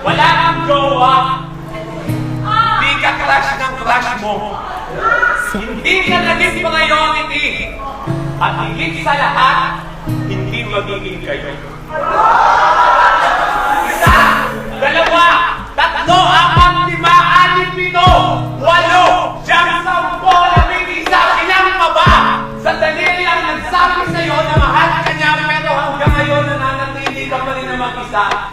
Wala kang jowa. Hindi ka crush ng crush mo. Hindi ka naging priority. At higit sa lahat, hindi magiging kayo. Isa, dalawa, tatlo, apat, lima, anim, pito, walo, siyam, sampo, labing isa, ilang pa ba? Sandali lang nagsabi sa'yo na mahal ka niya, pero hanggang ngayon nananatili ka pa rin na mag-isa.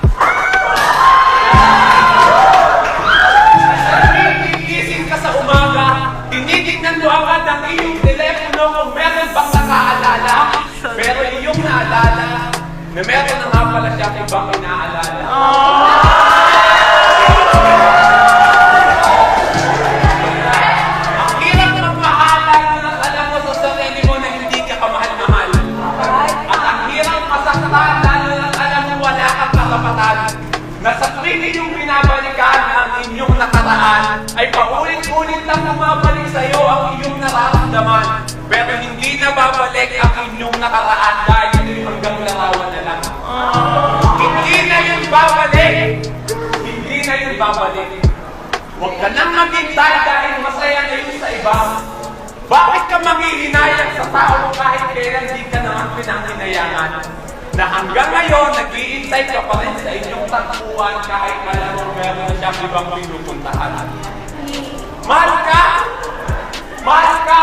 Gising ka sa umaga, tinitingnan mo agad ang iyong telepono kung meron bang nakaalala. Pero iyong naalala na meron na nga pala siya ibang inaalala. Ang hirap magmahalan na alam mo sa sarili mo na hindi ka kamahal-mahal. At ang hirap masaktan lalo na alam mo wala kang karapatan. Na sa tuwing yung binabalikan ang inyong nakaraan ay paulit-ulit lang bumabalik sa iyo ang iyong nararamdaman. Pero hindi na babalik ang inyong nakaraan dahil hanggang larawan na lang. Hindi na yun babalik. Hindi na yun babalik. Huwag ka nang maghintay dahil masaya na yun sa iba. Bakit ka manghihinayang sa tao kahit kailan di ka naman pinanghinayangan? Na hanggang ngayon, nag-iintay ka pa rin sa inyong tagpuan kahit alam mo meron na siyang ibang pinupuntahan. Mahal ka! Mahal ka!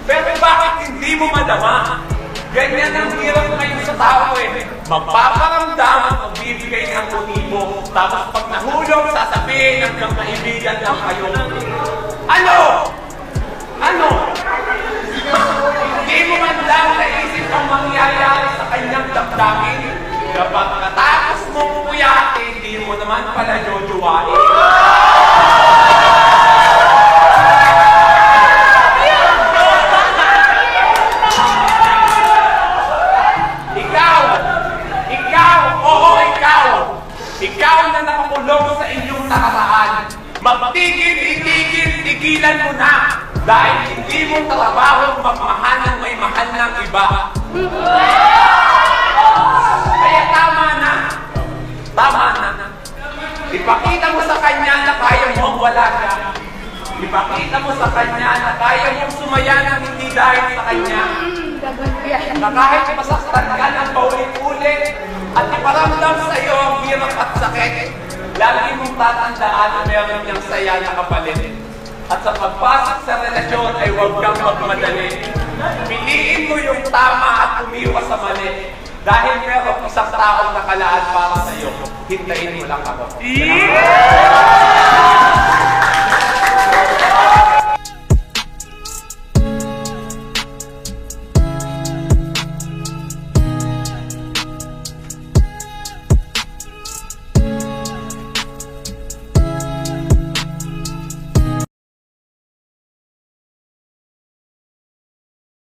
Pero bakit hindi mo madama? Ganyan ang hirap ngayon sa tao eh. Magpaparamdam at magbibigay ng motibo. Tapos pag nahulog, sasabihin hanggang kaibigan lang kayo. Ano? Ano? Hindi mo man lang naisip ang mangyayari sa kanyang damdamin. Kapag natapos mong puyati, hindi mo naman pala jojowain. Ikaw na nakakulong sa inyong nakaraan. Magtigil-itigil-tigilan mo na dahil hindi mo trabaho magmahal ng may mahal ng iba. Kaya tama na. Tama na. Ipakita mo sa kanya na kaya mo wala siya. Ipakita mo sa kanya na kaya mong sumaya ng hindi dahil sa kanya. Na kahit masaktan ka ng paulit-ulit at iparamdam sa iyo ang hirap at sakit, lagi mong tatandaan na meron niyang saya na kapalit. At sa pagpasok sa relasyon ay huwag kang magmadali. Piliin mo yung tama at umiwas sa mali. Dahil meron isang taong nakalaan para sa iyo, hintayin mo lang ako.